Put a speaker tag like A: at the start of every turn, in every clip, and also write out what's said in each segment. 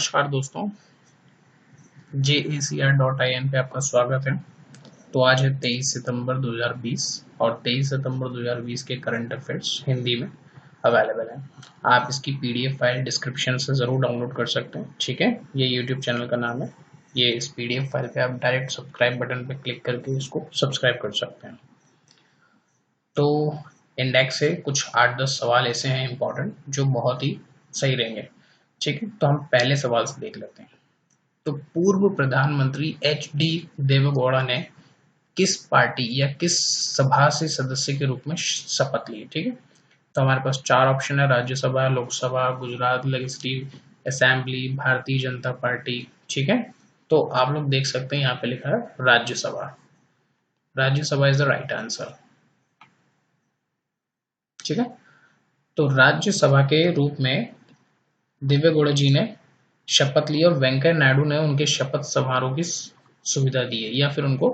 A: नमस्कार दोस्तों, JACR.in पे आपका स्वागत है। तो आज है 23 सितंबर 2020 और 23 सितंबर 2020 के करंट अफेयर्स हिंदी में अवेलेबल हैं। आप इसकी PDF फाइल डिस्क्रिप्शन से ज़रूर डाउनलोड कर सकते हैं। ठीक है, ये YouTube चैनल का नाम है। ये इस PDF फाइल पे आप डायरेक्ट सब्सक्राइब बटन पे क्लिक करके इसको सब्सक्राइब कर सकते हैं। तो इंडेक्स से कुछ 8-10 सवाल ऐसे हैं इम्पोर्टेंट जो बहुत ही सही रहेंगे। ठीक है, तो हम पहले सवाल से देख लेते हैं। तो पूर्व प्रधानमंत्री HD देवेगौड़ा ने किस पार्टी या किस सभा से सदस्य के रूप में शपथ ली? ठीक है, तो हमारे पास 4 ऑप्शन है: Rajya Sabha, Lok Sabha, Gujarat legislative assembly, Bharatiya Janata party. ठीक है, तो आप लोग देख सकते हैं यहाँ पे लिखा है Rajya Sabha. Rajya Sabha is the right answer. ठीक है, तो राज्यसभा के रूप में देवेगौड़ा जी ने शपथ ली और वेंकैया नायडू ने उनके शपथ समारोह की सुविधा दी है या फिर उनको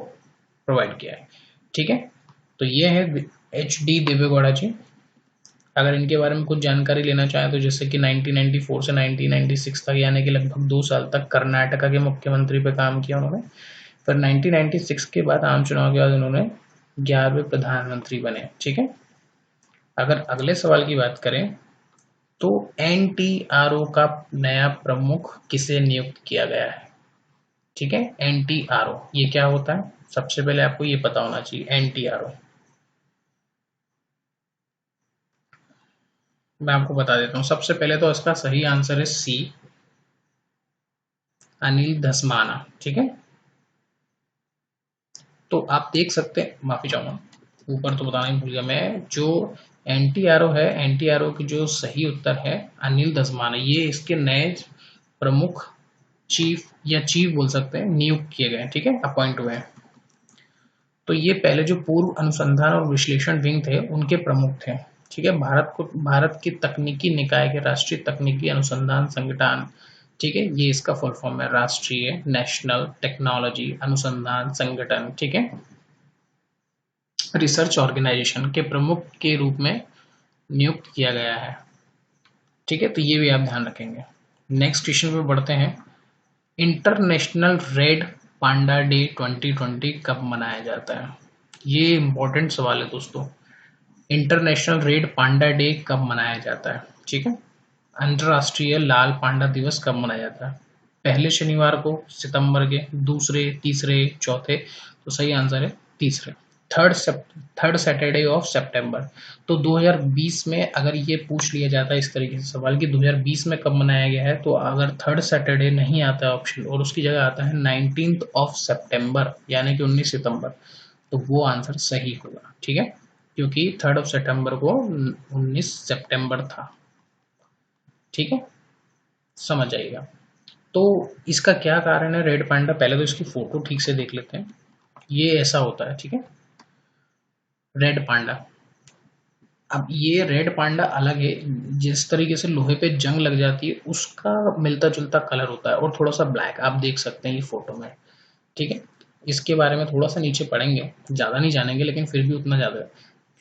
A: प्रोवाइड किया है। ठीक है, तो ये है HD देवेगौड़ा जी। अगर इनके बारे में कुछ जानकारी लेना चाहें तो जैसे कि 1994 से 1996 तक यानी कि लगभग 2 साल तक कर्नाटका के मुख्यमंत्री पे काम किया उन्होंने। फिर 1996 के बाद आम चुनाव के बाद उन्होंने 11वें प्रधानमंत्री बने। ठीक है, अगर अगले सवाल की बात करें तो NTRO का नया प्रमुख किसे नियुक्त किया गया है? ठीक है, NTRO ये क्या होता है? सबसे पहले आपको ये पता होना चाहिए NTRO। मैं आपको बता देता हूँ। सबसे पहले तो इसका सही आंसर है C, अनिल धस्माना। ठीक है, तो आप देख सकते हैं, माफी चाहूंगा ऊपर तो बताना ही भूल गया मैं, जो NTRO है, NTRO की जो सही उत्तर है अनिल धस्माना, ये इसके नए प्रमुख चीफ या चीफ बोल सकते हैं नियुक्त किए गए। ठीक है, अपॉइंट हुए हैं। तो ये पहले जो पूर्व अनुसंधान और विश्लेषण विंग थे उनके प्रमुख थे। ठीक है, भारत की तकनीकी निकाय के राष्ट्रीय तकनीकी अनुसंधान संगठन। ठीक है, ये इसका फुल फॉर्म है, राष्ट्रीय नेशनल टेक्नोलॉजी अनुसंधान संगठन। ठीक है, रिसर्च ऑर्गेनाइजेशन के प्रमुख के रूप में नियुक्त किया गया है। ठीक है, तो ये भी आप ध्यान रखेंगे। नेक्स्ट क्वेश्चन पे बढ़ते हैं। इंटरनेशनल रेड पांडा डे 2020 कब मनाया जाता है? ये इंपॉर्टेंट सवाल है दोस्तों। इंटरनेशनल रेड पांडा डे कब मनाया जाता है? ठीक है, अंतरराष्ट्रीय लाल पांडा दिवस कब मनाया जाता है? पहले शनिवार को सितंबर के, दूसरे, तीसरे, चौथे? तो सही आंसर है तीसरे, थर्ड सैटरडे ऑफ सितंबर। तो 2020 में अगर ये पूछ लिया जाता है इस तरीके से सवाल कि 2020 में कब मनाया गया है, तो अगर थर्ड सैटरडे नहीं आता है ऑप्शन और उसकी जगह आता है 19 ऑफ सितंबर यानी कि 19 सितंबर, तो वो आंसर सही होगा। ठीक है, क्योंकि 3 सितंबर को 19 सितंबर था। ठीक है, समझ आएगा। तो इसका क्या कारण है रेड पांडा? पहले तो इसकी फोटो ठीक से देख लेते हैं। ये ऐसा होता है। ठीक है, रेड पांडा। अब ये रेड पांडा अलग है, जिस तरीके से लोहे पे जंग लग जाती है उसका मिलता जुलता कलर होता है और थोड़ा सा ब्लैक, आप देख सकते हैं ये फोटो में। ठीक है, इसके बारे में थोड़ा सा नीचे पढ़ेंगे, ज़्यादा नहीं जानेंगे लेकिन फिर भी उतना ज़्यादा है,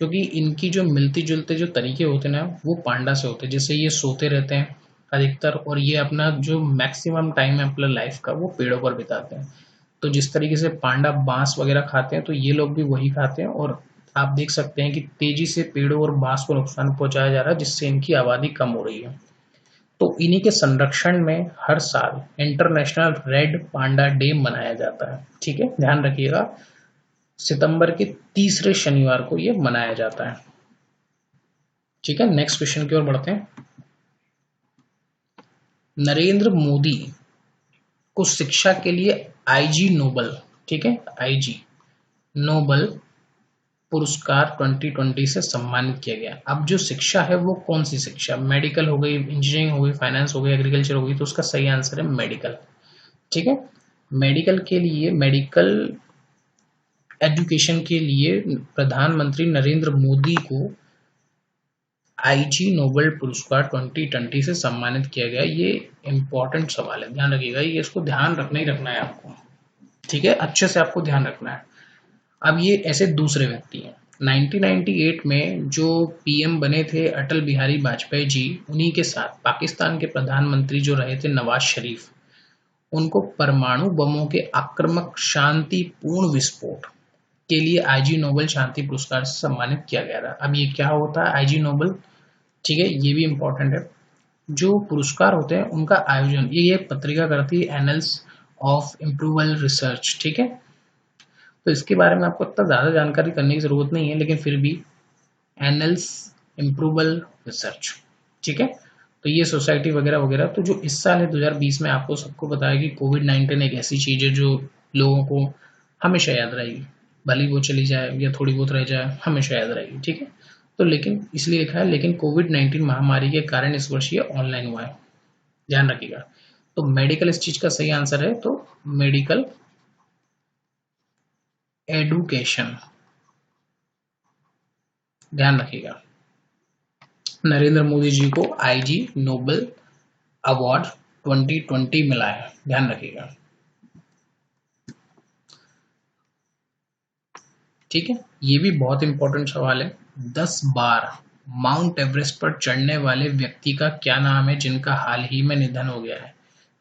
A: क्योंकि इनकी जो मिलती जुलते जो तरीके होते हैं ना वो पांडा से होते हैं। जैसे ये सोते रहते हैं अधिकतर और ये अपना जो मैक्सिमम टाइम है अपने लाइफ का वो पेड़ों पर बिताते हैं। तो जिस तरीके से पांडा बांस वगैरह खाते हैं तो ये लोग भी वही खाते हैं और आप देख सकते हैं कि तेजी से पेड़ों और बांस को नुकसान पहुंचाया जा रहा है जिससे इनकी आबादी कम हो रही है। तो इन्हीं के संरक्षण में हर साल इंटरनेशनल रेड पांडा डे मनाया जाता है। ठीक है, ध्यान रखिएगा, सितंबर के तीसरे शनिवार को ये मनाया जाता है। ठीक है, नेक्स्ट क्वेश्चन की ओर बढ़ते हैं। नरेंद्र मोदी को शिक्षा के लिए IG नोबल, ठीक है, IG नोबल पुरस्कार 2020 से सम्मानित किया गया। अब जो शिक्षा है वो कौन सी शिक्षा? मेडिकल हो गई, इंजीनियरिंग हो गई, फाइनेंस हो गई, एग्रीकल्चर हो गई? तो उसका सही आंसर है मेडिकल। ठीक है, मेडिकल के लिए, मेडिकल एजुकेशन के लिए प्रधानमंत्री नरेंद्र मोदी को IG नोबेल पुरस्कार 2020 से सम्मानित किया गया। ये इंपॉर्टेंट सवाल है, ध्यान रखिएगा, ये इसको ध्यान रखना ही रखना है आपको। ठीक है, अच्छे से आपको ध्यान रखना है। अब ये ऐसे दूसरे व्यक्ति हैं, 1998 में जो पीएम बने थे अटल बिहारी वाजपेयी जी, उन्हीं के साथ पाकिस्तान के प्रधानमंत्री जो रहे थे नवाज शरीफ, उनको परमाणु बमों के आक्रामक शांतिपूर्ण विस्फोट के लिए आईजी नोबेल शांति पुरस्कार से सम्मानित किया गया था। अब ये क्या होता है आईजी नोबेल, ठीक है, ये भी इंपॉर्टेंट है। जो पुरस्कार होते हैं उनका आयोजन ये पत्रिका करती है एनल्स ऑफ इम्प्रूवल रिसर्च, ठीक है। तो इसके बारे में आपको इतना ज़्यादा जानकारी करने की ज़रूरत नहीं है, लेकिन फिर भी एनल्स इम्प्रूवल रिसर्च, ठीक है। तो ये सोसाइटी वगैरह वगैरह, तो जो इस साल है 2020 में, आपको सबको पता है कि कोविड-19 एक ऐसी चीज़ है जो लोगों को हमेशा याद रहेगी, भले वो चली जाए या थोड़ी बहुत रह जाए, हमेशा याद रहेगी, ठीक है। तो लेकिन इसलिए लिखा है, लेकिन कोविड-19 महामारी के कारण इस वर्ष ये ऑनलाइन हुआ है, ध्यान रखिएगा। तो मेडिकल इस चीज का सही आंसर है, तो मेडिकल एडुकेशन, ध्यान रखिएगा। नरेंद्र मोदी जी को आईजी नोबेल अवार्ड 2020 मिला है, ध्यान रखिएगा, ठीक है। ये भी बहुत इंपॉर्टेंट सवाल है। 10 बार माउंट एवरेस्ट पर चढ़ने वाले व्यक्ति का क्या नाम है जिनका हाल ही में निधन हो गया है,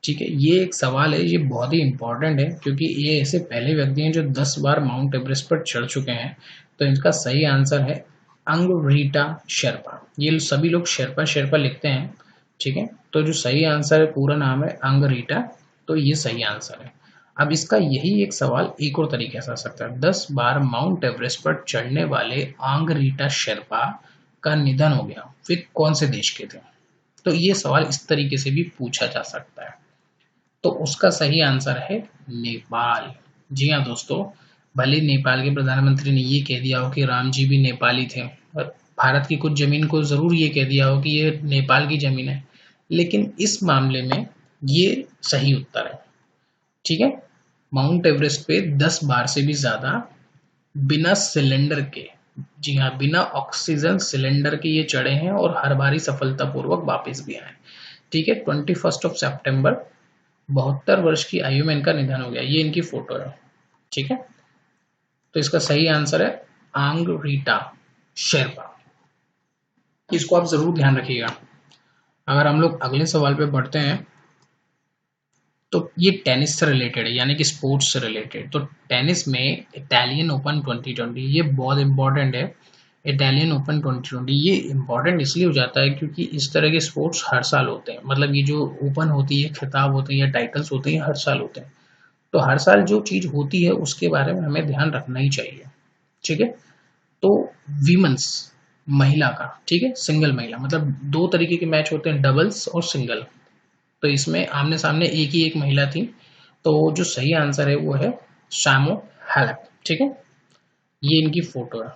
A: ठीक है। ये एक सवाल है, ये बहुत ही इंपॉर्टेंट है, क्योंकि ये ऐसे पहले व्यक्ति हैं जो 10 बार माउंट एवरेस्ट पर चढ़ चुके हैं। तो इनका सही आंसर है अंगरीटा शेरपा। ये सभी लोग शेरपा शेरपा लिखते हैं, ठीक है। तो जो सही आंसर है, पूरा नाम है अंगरीटा, तो ये सही आंसर है। अब इसका यही एक सवाल एक और तरीके से आ सकता है। 10 बार माउंट एवरेस्ट पर चढ़ने वाले अंगरीटा शेरपा का निधन हो गया, वे कौन से देश के थे? तो ये सवाल इस तरीके से भी पूछा जा सकता है। तो उसका सही आंसर है नेपाल। जी हाँ दोस्तों, भले नेपाल के प्रधानमंत्री ने ये कह दिया हो कि राम जी भी नेपाली थे, और भारत की कुछ जमीन को जरूर ये कह दिया हो कि ये नेपाल की जमीन है, लेकिन इस मामले में ये सही उत्तर है, ठीक है। माउंट एवरेस्ट पे 10 बार से भी ज्यादा बिना सिलेंडर के, जी हाँ, बिना ऑक्सीजन सिलेंडर के ये चढ़े हैं, और हर बार ही सफलतापूर्वक वापस भी आए, ठीक है। 21 सितंबर 72 वर्ष की आयु में इनका निधन हो गया। ये इनकी फोटो है, ठीक है। तो इसका सही आंसर है अंगरीटा शेरपा। इसको आप जरूर ध्यान रखिएगा। अगर हम लोग अगले सवाल पे बढ़ते हैं, तो ये टेनिस से रिलेटेड है, यानी कि स्पोर्ट्स से रिलेटेड। तो टेनिस में इटालियन ओपन 2020 ये बहुत इंपॉर्टेंट है। इटालियन ओपन 2020 ये इंपॉर्टेंट इसलिए हो जाता है क्योंकि इस तरह के स्पोर्ट्स हर साल होते हैं, मतलब ये जो ओपन होती है, खिताब होते हैं या टाइटल्स होते हैं, हर साल होते हैं। तो हर साल जो चीज होती है उसके बारे में हमें ध्यान रखना ही चाहिए, ठीक है। तो वीमेंस, महिला का, ठीक है, सिंगल महिला, मतलब दो तरीके के मैच होते हैं, डबल्स और सिंगल। तो इसमें आमने सामने एक ही एक महिला थी। तो जो सही आंसर है वो है सामो हालेप, ठीक है। ये इनकी फोटो है।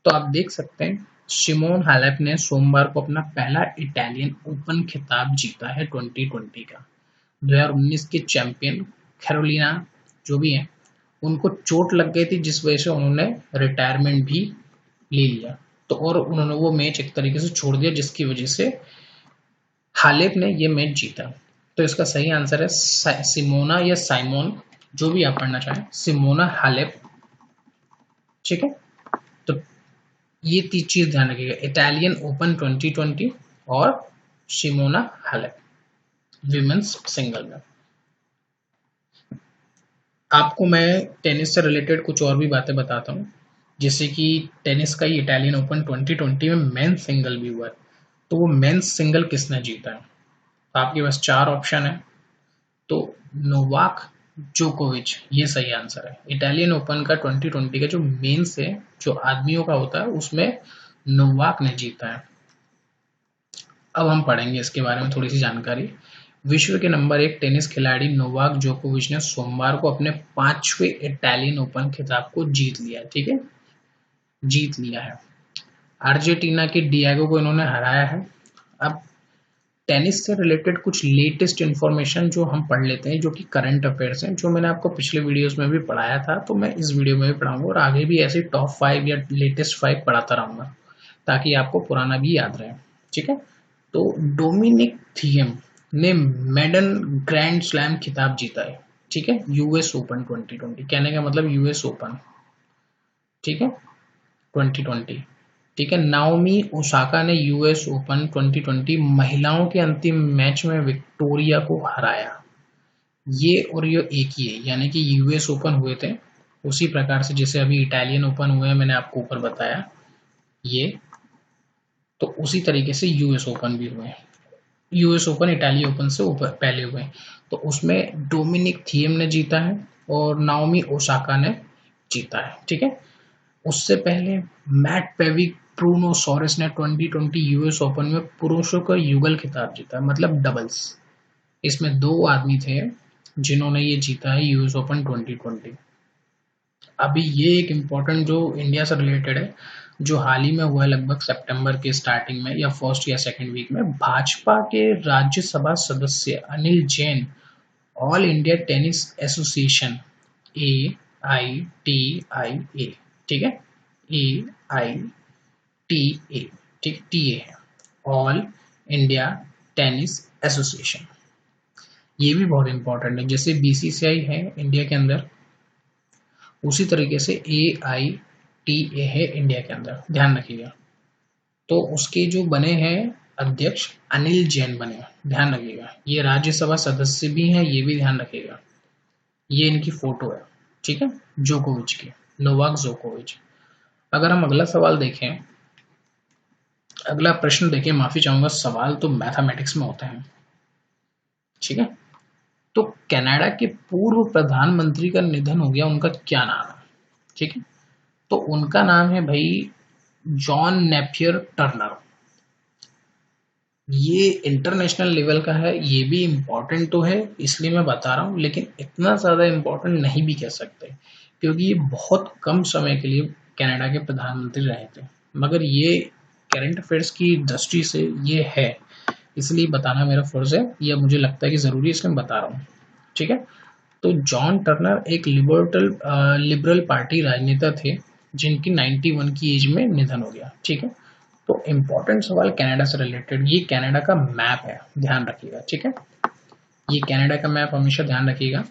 A: तो आप देख सकते हैं सिमोन हालेप ने सोमवार को अपना पहला इटालियन ओपन खिताब जीता है 2020 का। 2019 के चैंपियन कैरोलिना जो भी है, उनको चोट लग गई थी, जिस वजह से उन्होंने रिटायरमेंट भी ले लिया। तो और उन्होंने वो मैच एक तरीके से छोड़ दिया, जिसकी वजह से हालेप ने ये मैच जीता। तो इसका सही आंसर है सिमोना या साइमोन, जो भी आप पढ़ना चाहें, सिमोना हालेप, ठीक है। तो ये तीन चीज ध्यान रखिएगा, इटालियन ओपन 2020 और सिमोना हालेप विमेंस सिंगल में। आपको मैं टेनिस से रिलेटेड कुछ और भी बातें बताता हूँ, जैसे कि टेनिस का ही इटालियन ओपन 2020 में मेंस सिंगल भी हुआ है। तो वो मेंस सिंगल किसने जीता है? तो आपके पास 4 ऑप्शन है। तो नोवाक जोकोविच, ये सही आंसर है। इटालियन ओपन का 2020 का जो मेंस है, जो आदमियों का होता है, उसमें नोवाक ने जीता है। अब हम पढ़ेंगे इसके बारे में थोड़ी सी जानकारी। विश्व के नंबर 1 टेनिस खिलाड़ी नोवाक जोकोविच ने सोमवार को अपने 5वें इटालियन ओपन खिताब को जीत लिया, ठीक है, जीत लिया है। अर्जेंटीना के डिएगो को इन्होंने हराया है। अब टेनिस से रिलेटेड कुछ लेटेस्ट इन्फॉर्मेशन जो हम पढ़ लेते हैं, जो कि करंट अफेयर्स हैं, जो मैंने आपको पिछले वीडियोस में भी पढ़ाया था, तो मैं इस वीडियो में भी पढ़ाऊंगा, और आगे भी ऐसे टॉप 5 या लेटेस्ट 5 पढ़ाता रहूंगा, ताकि आपको पुराना भी याद रहे, ठीक है। तो डोमिनिक थिएम ने मेडन ग्रैंड स्लैम खिताब जीता है, ठीक है, यूएस ओपन 2020, कहने का मतलब यूएस ओपन, ठीक है 2020। ठीक है, नाओमी ओसाका ने यूएस ओपन 2020 महिलाओं के अंतिम मैच में विक्टोरिया को हराया। ये और ये एक ही है, यानी कि यूएस ओपन हुए थे उसी प्रकार से जैसे अभी इटालियन ओपन हुए हैं, मैंने आपको ऊपर बताया ये, तो उसी तरीके से यूएस ओपन भी हुए। यूएस ओपन इटाली ओपन से ऊपर पहले हुए, तो उसमें डोमिनिक थिएम ने जीता है और नाओमी ओसाका ने जीता है। ठीक है, उससे पहले मैट पेविक ब्रूनोसॉरस ने 2020 यूएस ओपन में पुरुषों का युगल खिताब जीता, मतलब डबल्स। इसमें 2 आदमी थे जिन्होंने ये जीता है यूएस ओपन 2020। अभी ये एक इम्पोर्टेंट जो इंडिया से रिलेटेड है, जो हाल ही में हुआ है लगभग सितंबर के स्टार्टिंग में या फर्स्ट या सेकंड वीक में, भाजपा के राज्यसभा सदस्य Anil Jain all India tennis association AITIA, ठीक है AITA, ठीक TA है, ऑल इंडिया टेनिस एसोसिएशन। ये भी बहुत इंपॉर्टेंट है, जैसे BCCI है इंडिया के अंदर उसी तरीके से AITA है इंडिया के अंदर, ध्यान रखिएगा। तो उसके जो बने हैं अध्यक्ष अनिल जैन बने, ध्यान रखिएगा। ये राज्यसभा सदस्य भी हैं, ये भी ध्यान रखिएगा। ये इनकी फोटो है, ठीक है, जोकोविच की, नोवाक जोकोविच। अगर हम अगला सवाल देखें, अगला प्रश्न देखें, माफी चाहूंगा सवाल तो मैथमेटिक्स में होते हैं, ठीक है। तो कनाडा के पूर्व प्रधानमंत्री का निधन हो गया, उनका क्या नाम है? ठीक है, तो उनका नाम है भाई जॉन नेपियर टर्नर। ये इंटरनेशनल लेवल का है, ये भी इम्पोर्टेंट तो है इसलिए मैं बता रहा हूँ, लेकिन इतना ज़्यादा इम्पोर्टेंट नहीं भी कह सकते क्योंकि ये बहुत कम समय के लिए कनाडा के प्रधानमंत्री रहे थे, मगर ये करंट अफेयर्स की दृष्टि से ये है, इसलिए बताना मेरा फर्ज है, यह मुझे लगता है कि ज़रूरी है इसलिए मैं बता रहा हूँ। ठीक है, तो जॉन टर्नर एक लिबरल पार्टी राजनेता थे जिनकी 91 की एज में निधन हो गया। ठीक है, तो इम्पोर्टेंट सवाल कनाडा से रिलेटेड, ये कनाडा का मैप है, ध्यान रखिएगा। ठीक है, ये कनाडा का मैप हमेशा ध्यान रखिएगा।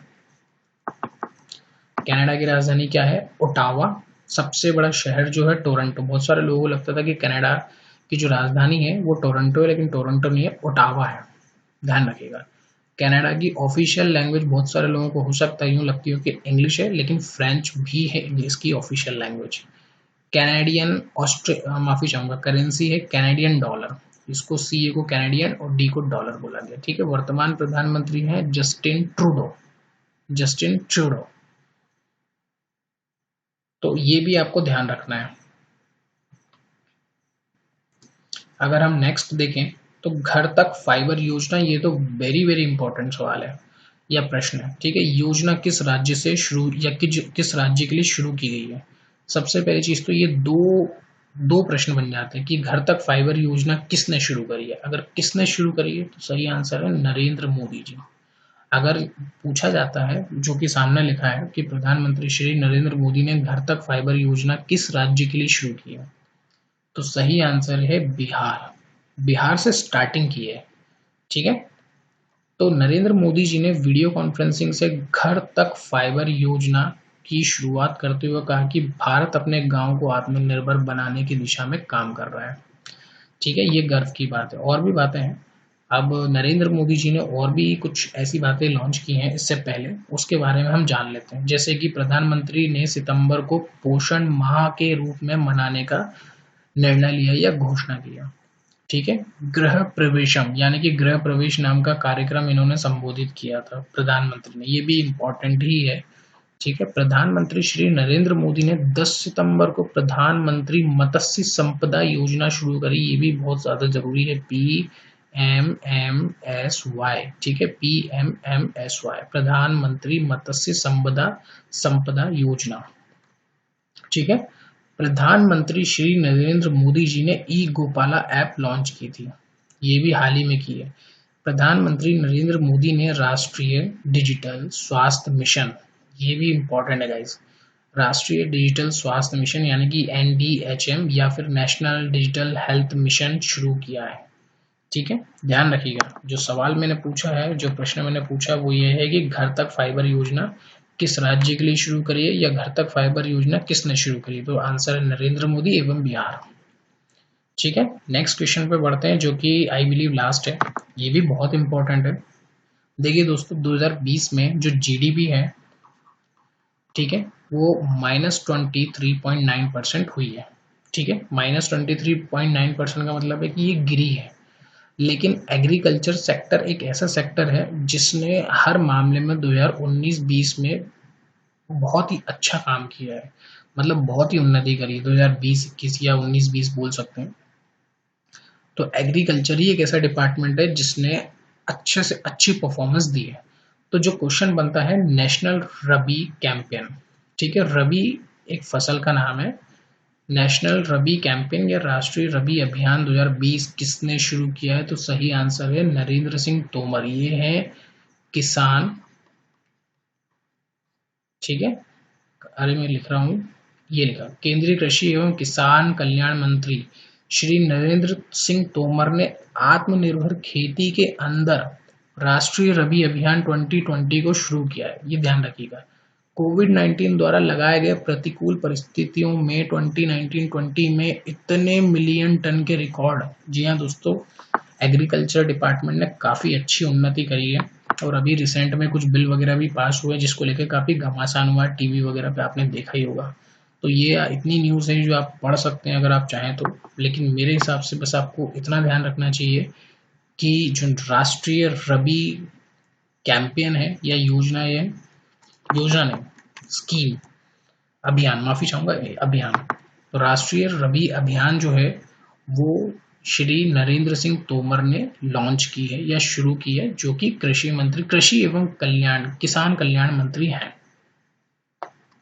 A: कनाडा की राजधानी क्या है? ओटावा। सबसे बड़ा शहर जो है टोरंटो। बहुत सारे लोगों को लगता था कि कनाडा की जो राजधानी है वो टोरंटो है, लेकिन टोरंटो नहीं है, ओटावा है, ध्यान रखिएगा। कनाडा की ऑफिशियल लैंग्वेज बहुत सारे लोगों को हो सकता है यूँ लगती हो कि इंग्लिश है, लेकिन फ्रेंच भी है इसकी ऑफिशियल लैंग्वेज। कैनेडियन माफी चाहूंगा करेंसी है कैनेडियन डॉलर, इसको CA को कैनेडियन और D को डॉलर बोला गया। ठीक है, वर्तमान प्रधानमंत्री हैं जस्टिन ट्रूडो। तो ये भी आपको ध्यान रखना है। अगर हम नेक्स्ट देखें तो घर तक फाइबर योजना, ये तो वेरी वेरी इंपॉर्टेंट सवाल है या प्रश्न है। ठीक है, योजना किस राज्य से शुरू या किस राज्य के लिए शुरू की गई है? सबसे पहली चीज तो ये दो प्रश्न बन जाते हैं कि घर तक फाइबर योजना किसने शुरू करी है। अगर किसने शुरू करी है तो सही आंसर है नरेंद्र मोदी जी। अगर पूछा जाता है, जो कि सामने लिखा है कि प्रधानमंत्री श्री नरेंद्र मोदी ने घर तक फाइबर योजना किस राज्य के लिए शुरू की है, तो सही आंसर है बिहार से स्टार्टिंग की है। ठीक है, तो नरेंद्र मोदी जी ने वीडियो कॉन्फ्रेंसिंग से घर तक फाइबर योजना की शुरुआत करते हुए कहा कि भारत अपने गांव को आत्मनिर्भर बनाने की दिशा में काम कर रहा है। ठीक है, ये गर्व की बात है। और भी बातें हैं, अब नरेंद्र मोदी जी ने और भी कुछ ऐसी बातें लॉन्च की हैं इससे पहले, उसके बारे में हम जान लेते हैं। जैसे कि प्रधानमंत्री ने सितंबर को पोषण माह के रूप में मनाने का निर्णय लिया या घोषणा किया। ठीक है, गृह प्रवेशम यानी कि गृह प्रवेश नाम का कार्यक्रम इन्होंने संबोधित किया था प्रधानमंत्री ने, ये भी इम्पोर्टेंट ही है। ठीक है, प्रधानमंत्री श्री नरेंद्र मोदी ने 10 सितंबर को प्रधानमंत्री मत्स्य संपदा योजना शुरू करी, ये भी बहुत ज्यादा जरूरी है, PMMSY। ठीक है, PMMSY, प्रधानमंत्री मत्स्य संपदा योजना। ठीक है, प्रधानमंत्री श्री नरेंद्र मोदी जी ने ई गोपाला ऐप लॉन्च की थी, ये भी हाल ही में की है। प्रधानमंत्री नरेंद्र मोदी ने राष्ट्रीय डिजिटल स्वास्थ्य मिशन, ये भी इंपॉर्टेंट है गाइस, राष्ट्रीय डिजिटल स्वास्थ्य मिशन यानी कि NDHM या फिर नेशनल डिजिटल हेल्थ मिशन शुरू किया है। ठीक है, ध्यान रखिएगा। जो सवाल मैंने पूछा है, जो प्रश्न मैंने पूछा वो ये है कि घर तक फाइबर योजना किस राज्य के लिए शुरू करी है, या घर तक फाइबर योजना किसने शुरू करी? तो आंसर है नरेंद्र मोदी एवं बिहार। ठीक है, नेक्स्ट क्वेश्चन पे बढ़ते हैं, जो कि आई बिलीव लास्ट है, ये भी बहुत इंपॉर्टेंट है। देखिए दोस्तों, 2020 में जो जीडीपी है, ठीक है, वो -23.9% हुई है। ठीक है, -23.9% का मतलब है कि ये गिरी है। लेकिन एग्रीकल्चर सेक्टर एक ऐसा सेक्टर है जिसने हर मामले में 2019-20 में बहुत ही अच्छा काम किया है, मतलब बहुत ही उन्नति करी। 2020-21 या 19-20 बोल सकते हैं। तो एग्रीकल्चर ही एक ऐसा डिपार्टमेंट है जिसने अच्छे से अच्छी परफॉर्मेंस दी है। तो जो क्वेश्चन बनता है, नेशनल रबी कैंपेन, ठीक है, रबी एक फसल का नाम है। नेशनल रबी कैंपेन या राष्ट्रीय रबी अभियान 2020 किसने शुरू किया है? तो सही आंसर है नरेंद्र सिंह तोमर। ये है किसान, ठीक है, अरे मैं लिख रहा हूं, ये लिखा, केंद्रीय कृषि एवं किसान कल्याण मंत्री श्री नरेंद्र सिंह तोमर ने आत्मनिर्भर खेती के अंदर राष्ट्रीय रबी अभियान 2020 को शुरू किया है। ये ध्यान रखिएगा। कोविड-19 द्वारा लगाए गए प्रतिकूल परिस्थितियों में 2019-20 में इतने मिलियन टन के रिकॉर्ड, जी हाँ दोस्तों, एग्रीकल्चर डिपार्टमेंट ने काफी अच्छी उन्नति करी है। और अभी रिसेंट में कुछ बिल वगैरह भी पास हुए जिसको लेकर काफी घमासान हुआ, टीवी वगैरह पे आपने देखा ही होगा। तो ये इतनी न्यूज़ है जो आप पढ़ सकते हैं अगर आप चाहें तो, लेकिन मेरे हिसाब से बस आपको इतना ध्यान रखना चाहिए कि जो राष्ट्रीय रबी कैंपेन है या योजना है, योजना नहीं, स्कीम, अभियान, माफी चाहूंगा, अभियान, तो राष्ट्रीय रबी अभियान जो है वो श्री नरेंद्र सिंह तोमर ने लॉन्च की है या शुरू की है, जो कि कृषि मंत्री, कृषि एवं किसान कल्याण मंत्री हैं।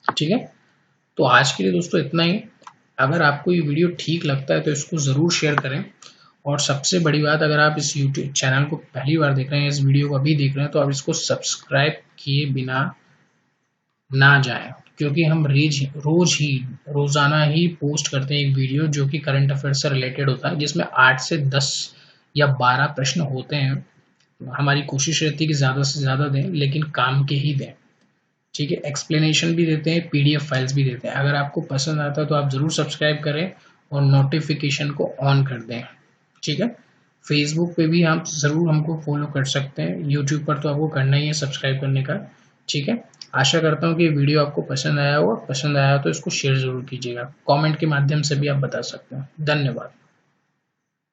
A: ठीक है, तो आज के लिए दोस्तों इतना ही। अगर आपको ये वीडियो ठीक लगता है तो इसको जरूर शेयर करें, और सबसे बड़ी बात, अगर आप इस YouTube चैनल को पहली बार देख रहे हैं, इस वीडियो को अभी देख रहे हैं, तो आप इसको सब्सक्राइब किए बिना ना जाएं, क्योंकि हम रोजाना ही पोस्ट करते हैं एक वीडियो जो कि करंट अफेयर से रिलेटेड होता है, जिसमें 8 से 10 या 12 प्रश्न होते हैं। हमारी कोशिश रहती है कि ज़्यादा से ज़्यादा दें, लेकिन काम के ही दें। ठीक है, एक्सप्लेनेशन भी देते हैं, PDF फाइल्स भी देते हैं। अगर आपको पसंद आता है तो आप ज़रूर सब्सक्राइब करें और नोटिफिकेशन को ऑन कर दें। ठीक है, फेसबुक पे भी आप ज़रूर हमको फॉलो कर सकते हैं, यूट्यूब पर तो आपको करना ही है सब्सक्राइब करने का। ठीक है, आशा करता हूँ कि वीडियो आपको पसंद आया हो। पसंद आया तो इसको शेयर ज़रूर कीजिएगा, कमेंट के माध्यम से भी आप बता सकते हैं। धन्यवाद।